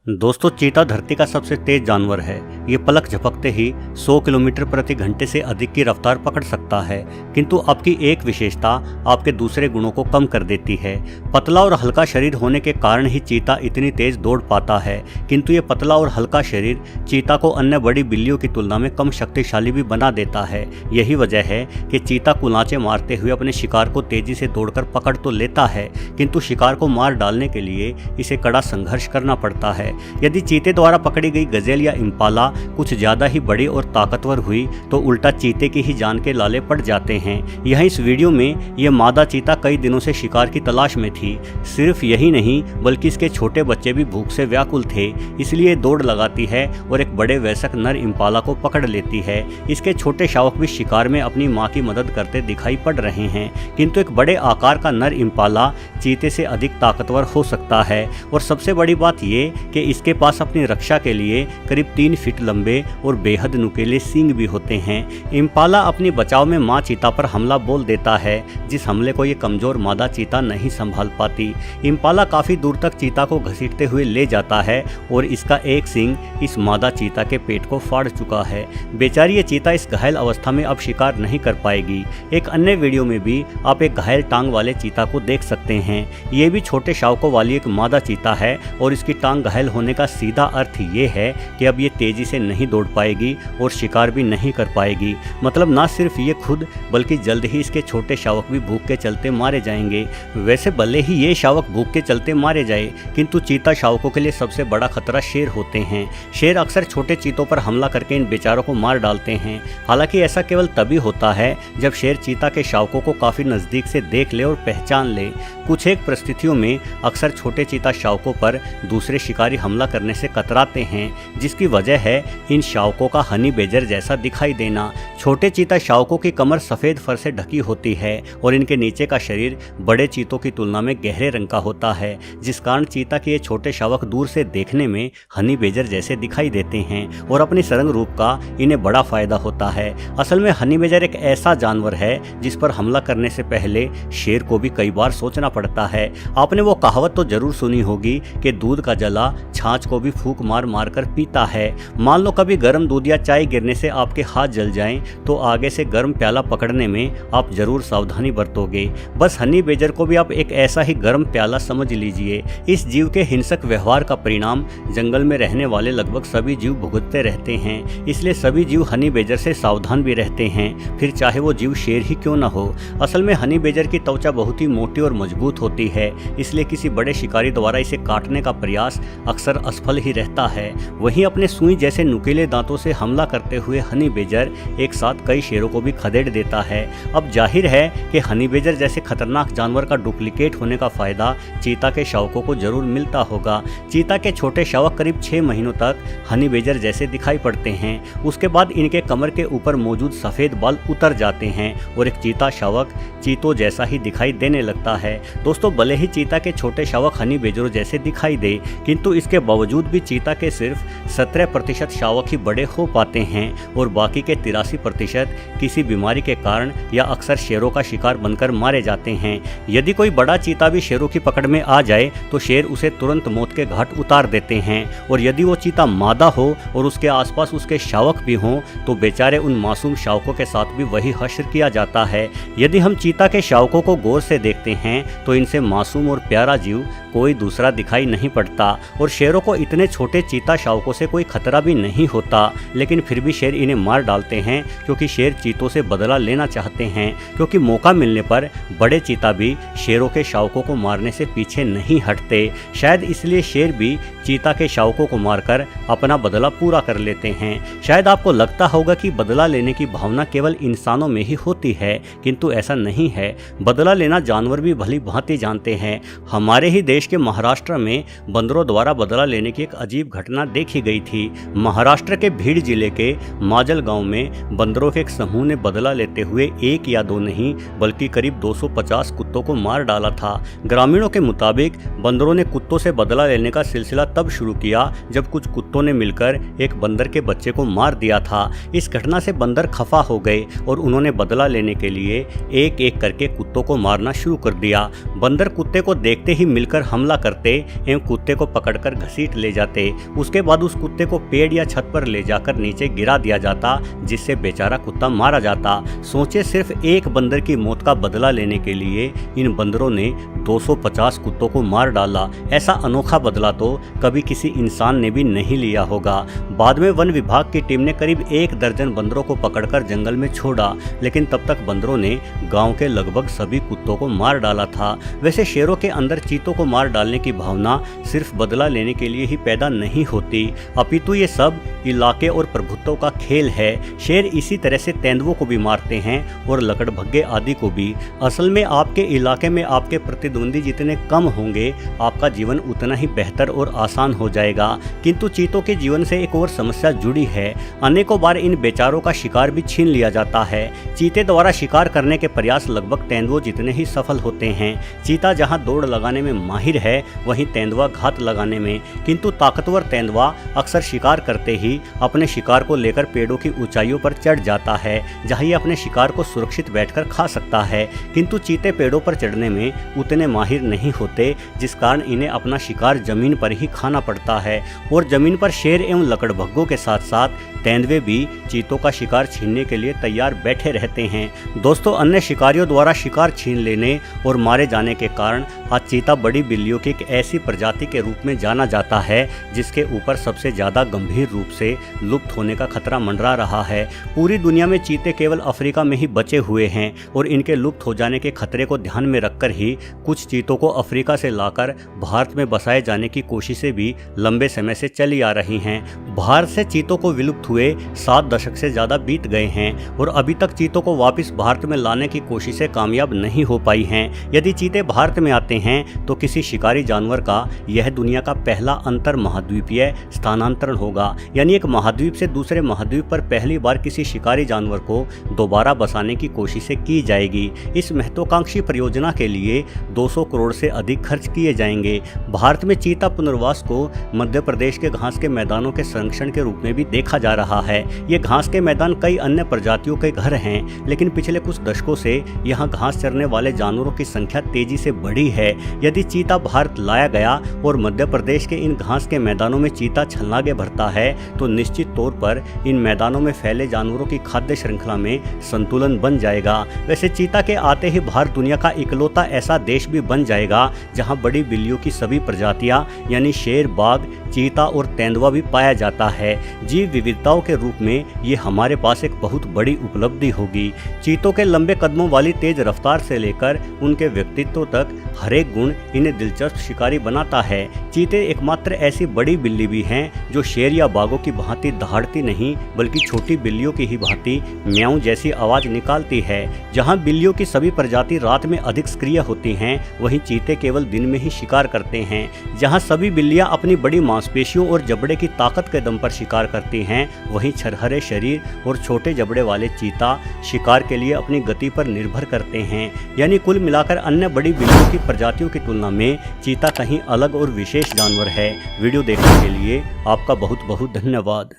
दोस्तों, चीता धरती का सबसे तेज जानवर है। ये पलक झपकते ही 100 किलोमीटर प्रति घंटे से अधिक की रफ्तार पकड़ सकता है, किंतु आपकी एक विशेषता आपके दूसरे गुणों को कम कर देती है। पतला और हल्का शरीर होने के कारण ही चीता इतनी तेज दौड़ पाता है, किंतु ये पतला और हल्का शरीर चीता को अन्य बड़ी बिल्लियों की तुलना में कम शक्तिशाली भी बना देता है। यही वजह है कि चीता कुलांचे मारते हुए अपने शिकार को तेजी से दौड़कर पकड़ तो लेता है, किंतु शिकार को मार डालने के लिए इसे कड़ा संघर्ष करना पड़ता है। यदि चीते द्वारा पकड़ी गई गजेल या इम्पाला कुछ ज्यादा ही बड़ी और ताकतवर हुई तो उल्टा चीते की ही जान के लाले पड़ जाते हैं। यह इस वीडियो में यह मादा चीता कई दिनों से शिकार की तलाश में थी। सिर्फ यही नहीं बल्कि इसके छोटे बच्चे भी भूख से व्याकुल थे, इसलिए दौड़ लगाती है और एक बड़े वयस्क नर इम्पाला को पकड़ लेती है। इसके छोटे शावक भी शिकार में अपनी मां की मदद करते दिखाई पड़ रहे हैं, किंतु एक बड़े आकार का नर इम्पाला चीते से अधिक ताकतवर हो सकता है। और सबसे बड़ी बात यह कि इसके पास अपनी रक्षा के लिए करीब 3 फीट लंबे और बेहद नुकीले सींग भी होते हैं। इम्पाला अपनी बचाव में मां चीता पर हमला बोल देता है, जिस हमले को ये कमजोर मादा चीता नहीं संभाल पाती। इम्पाला काफी दूर तक चीता को घसीटते हुए ले जाता है और इसका एक सींग इस मादा चीता के पेट को फाड़ चुका है। बेचारी ये चीता इस घायल अवस्था में अब शिकार नहीं कर पाएगी। एक अन्य वीडियो में भी आप एक घायल टांग वाले चीता को देख सकते हैं। ये भी छोटे शावकों वाली एक मादा चीता है और इसकी टांग घायल होने का सीधा अर्थ ये है कि अब ये तेजी से नहीं दौड़ पाएगी और शिकार भी नहीं कर पाएगी। मतलब ना सिर्फ ये खुद बल्कि जल्द ही इसके छोटे शावक भी भूख के चलते मारे जाएंगे। वैसे भले ही ये शावक भूख के चलते मारे जाए, किंतु चीता शावकों के लिए सबसे बड़ा खतरा शेर होते हैं। शेर अक्सर छोटे चीतों पर हमला करके इन बेचारों को मार डालते हैं। हालांकि ऐसा केवल तभी होता है जब शेर चीता के शावकों को काफी नजदीक से देख ले और पहचान ले। कुछ एक परिस्थितियों में अक्सर छोटे चीता शावकों पर दूसरे शिकारी हमला करने से कतराते हैं, जिसकी वजह है इन शावकों का हनी बेजर जैसा दिखाई देना। छोटे चीता शावकों की कमर सफेद फर से ढकी होती है और इनके नीचे का शरीर बड़े चीतों की तुलना में गहरे रंग का होता है, जिस कारण चीता के ये छोटे शावक दूर से देखने में हनी बेजर जैसे दिखाई देते हैं और अपनी सरंग रूप का इन्हें बड़ा फायदा होता है। असल में हनी बेजर एक ऐसा जानवर है जिस पर हमला करने से पहले शेर को भी कई बार सोचना पड़ता है। आपने वो कहावत तो जरूर सुनी होगी कि दूध का जला छाछ को भी फूंक मार मार कर पीता है। मान लो कभी गर्म दूध या चाय गिरने से आपके हाथ जल जाएं तो आगे से गर्म प्याला पकड़ने में आप जरूर सावधानी बरतोगे। बस हनी बेजर को भी आप एक ऐसा ही गर्म प्याला समझ लीजिए। इस जीव के हिंसक व्यवहार का परिणाम जंगल में रहने वाले लगभग सभी जीव भुगतते रहते हैं, इसलिए सभी जीव हनी बेजर से सावधान भी रहते हैं, फिर चाहे वो जीव शेर ही क्यों न हो। असल में हनी बेजर की त्वचा बहुत ही मोटी और मजबूत होती है, इसलिए किसी बड़े शिकारी द्वारा इसे काटने का प्रयास अक्सर असफल ही रहता है। वहीं अपने सुई जैसे नुकीले दांतों से हमला करते हुए हनी बेजर एक साथ कई शेरों को भी खदेड़ देता है। अब जाहिर है कि हनी बेजर जैसे खतरनाक जानवर का डुप्लीकेट होने का फायदा चीता के शावकों को जरूर मिलता होगा। चीता के छोटे शावक करीब 6 महीनों तक हनी बेजर जैसे दिखाई पड़ते हैं। उसके बाद इनके कमर के ऊपर मौजूद सफेद बाल उतर जाते हैं और एक चीता शावक चीतों जैसा ही दिखाई देने लगता है। दोस्तों, भले ही चीता के छोटे शावक हनी बेजरों जैसे दिखाई दे, किंतु इसके बावजूद भी चीता के सिर्फ 17% शावक ही बड़े हो पाते हैं और बाकी के 83% किसी बीमारी के कारण या अक्सर शेरों का शिकार बनकर मारे जाते हैं। यदि कोई बड़ा चीता भी शेरों की पकड़ में आ जाए तो शेर उसे तुरंत मौत के घाट उतार देते हैं, और यदि वो चीता मादा हो और उसके आसपास उसके शावक भी हों तो बेचारे उन मासूम शावकों के साथ भी वही हश्र किया जाता है। यदि हम चीता के शावकों को गौर से देखते हैं तो इनसे मासूम और प्यारा जीव कोई दूसरा दिखाई नहीं पड़ता, और शेरों को इतने छोटे चीता शावकों से कोई खतरा भी नहीं होता, लेकिन फिर भी शेर इन्हें मार डालते हैं क्योंकि शेर चीतों से बदला लेना चाहते हैं। क्योंकि मौका मिलने पर बड़े चीता भी शेरों के शावकों को मारने से पीछे नहीं हटते। शायद इसलिए शेर भी चीता के शावकों को मारकर अपना बदला पूरा कर लेते हैं। शायद आपको लगता होगा कि बदला लेने की भावना केवल इंसानों में ही होती है, किंतु ऐसा नहीं है। बदला लेना जानवर भी भली भांति जानते हैं। हमारे ही देश के महाराष्ट्र में बंदरों द्वारा बदला लेने की एक अजीब घटना देखी गई थी। महाराष्ट्र के भीड़ जिले के माजल गांव में बंदरों के एक समूह ने बदला लेते हुए 1 या 2 नहीं बल्कि करीब 250 कुत्तों को मार डाला था। ग्रामीणों के मुताबिक बंदरों ने कुत्तों से बदला लेने का सिलसिला तब शुरू किया जब कुछ कुत्तों ने मिलकर एक बंदर के बच्चे को मार दिया था। इस घटना से बंदर खफा हो गए और उन्होंने बदला लेने के लिए एक एक करके कुत्तों को मारना शुरू कर दिया। बंदर कुत्ते को देखते ही मिलकर हमला करते एवं कुत्ते को पकड़कर घसीट ले जाते। उसके बाद उस कुत्ते को पेड़ या छत पर ले जाकर नीचे गिरा दिया जाता, जिससे बेचारा कुत्ता मारा जाता। सोचे, सिर्फ एक बंदर की मौत का बदला लेने के लिए इन बंदरों ने 250 कुत्तों को मार डाला। ऐसा अनोखा बदला तो कभी किसी इंसान ने भी नहीं लिया होगा। बाद में वन विभाग की टीम ने करीब 1 दर्जन बंदरों को पकड़कर जंगल में छोड़ा, लेकिन तब तक बंदरों ने गांव के लगभग सभी कुत्तों को मार डाला था। वैसे शेरों के अंदर चीतों को मार डालने की भावना सिर्फ बदला लेने के लिए ही पैदा नहीं होती, अपितु ये सब इलाके और प्रभुत्व का खेल है। शेर इसी तरह से तेंदुओं को भी मारते हैं और लकड़भग्गे आदि को भी। असल में आपके इलाके में आपके प्रतिद्वंदी जितने कम होंगे, आपका जीवन उतना ही बेहतर और आसान हो जाएगा। किंतु चीतों के जीवन से एक और समस्या जुड़ी है। अनेकों बार इन बेचारों का शिकार भी छीन लिया जाता है। चीते द्वारा शिकार करने के प्रयास लगभग तेंदुओं जितने ही सफल होते हैं। चीता जहां दौड़ लगाने में माहिर है, वहीं तेंदुआ घात लगाने में। किंतु ताकतवर तेंदुआ अक्सर शिकार करते ही अपने शिकार को लेकर पेड़ों की ऊंचाइयों पर चढ़ जाता है, जहां ये अपने शिकार को सुरक्षित बैठकर खा सकता है। किंतु चीते पेड़ों पर चढ़ने में उतने माहिर नहीं होते, जिस कारण इन्हें अपना शिकार जमीन पर ही खाना पड़ता है। और जमीन पर शेर एवं लकड़भग्गों के साथ साथ तेंदुए भी चीतों का शिकार छीनने के लिए तैयार बैठे रहते हैं। दोस्तों, अन्य शिकारियों द्वारा शिकार छीन लेने और मारे जाने के कारण आज चीता बड़ी बिल्लियों की एक ऐसी प्रजाति के रूप में जाना जाता है, जिसके ऊपर सबसे ज़्यादा गंभीर रूप से लुप्त होने का खतरा मंडरा रहा है। पूरी दुनिया में चीते केवल अफ्रीका में ही बचे हुए हैं और इनके लुप्त हो जाने के खतरे को ध्यान में रखकर ही कुछ चीतों को अफ्रीका से लाकर भारत में बसाए जाने की कोशिशें भी लंबे समय से चली आ रही हैं। भारत से चीतों को विलुप्त हुए 7 दशक से ज़्यादा बीत गए हैं और अभी तक चीतों को वापस भारत में लाने की कोशिशें कामयाब नहीं हो पाई हैं। यदि चीते भारत में आते हैं तो किसी शिकारी जानवर का यह दुनिया का पहला अंतर महाद्वीपीय स्थानांतरण होगा, यानी एक महाद्वीप से दूसरे महाद्वीप पर पहली बार किसी शिकारी जानवर को दोबारा बसाने की कोशिशें की जाएगी। इस महत्वाकांक्षी परियोजना के लिए 200 करोड़ से अधिक खर्च किए जाएंगे। भारत में चीता पुनर्वास को मध्य प्रदेश के घास के मैदानों के संरक्षण के रूप में भी देखा जा रहा है। ये घास के मैदान कई अन्य प्रजातियों के घर हैं, लेकिन पिछले कुछ दशकों से यहाँ घास चरने वाले जानवरों की संख्या तेजी से बढ़ी है। यदि चीता भारत लाया गया और मध्य प्रदेश के इन घास के मैदानों में चीता छलांगे भरता है, तो निश्चित तौर पर इन मैदानों में फैले जानवरों की खाद्य श्रृंखला में संतुलन बन जाएगा। वैसे चीता के आते ही भारत दुनिया का इकलौता ऐसा देश भी बन जाएगा जहाँ बड़ी बिल्लियों की सभी प्रजातियाँ यानी शेर, बाघ, चीता और तेंदुआ भी पाया जाता है। जीव विविधताओं के रूप में ये हमारे पास एक बहुत बड़ी उपलब्धि होगी। चीतों के लंबे कदमों वाली तेज रफ्तार से लेकर उनके व्यक्तित्व तक हर एक गुण इन्हें दिलचस्प शिकारी बनाता है। चीते एकमात्र ऐसी बड़ी बिल्ली भी हैं जो शेर या बाघों की भांति दहाड़ती नहीं, बल्कि छोटी बिल्लियों की ही भांति म्याऊं जैसी आवाज निकालती है। जहां बिल्लियों की सभी प्रजाति रात में अधिक सक्रिय होती हैं, वहीं चीते केवल दिन में ही शिकार करते हैं। जहां सभी बिल्लियां अपनी बड़ी मांसपेशियों और जबड़े की ताकत के दम पर शिकार करती हैं, वहीं छरहरे शरीर और छोटे जबड़े वाले चीता शिकार के लिए अपनी गति पर निर्भर करते हैं। यानी कुल मिलाकर अन्य बड़ी बिल्लियों की प्रजातियों की तुलना में चीता कहीं अलग और विशेष जानवर है। वीडियो देखने के लिए आपका बहुत बहुत धन्यवाद।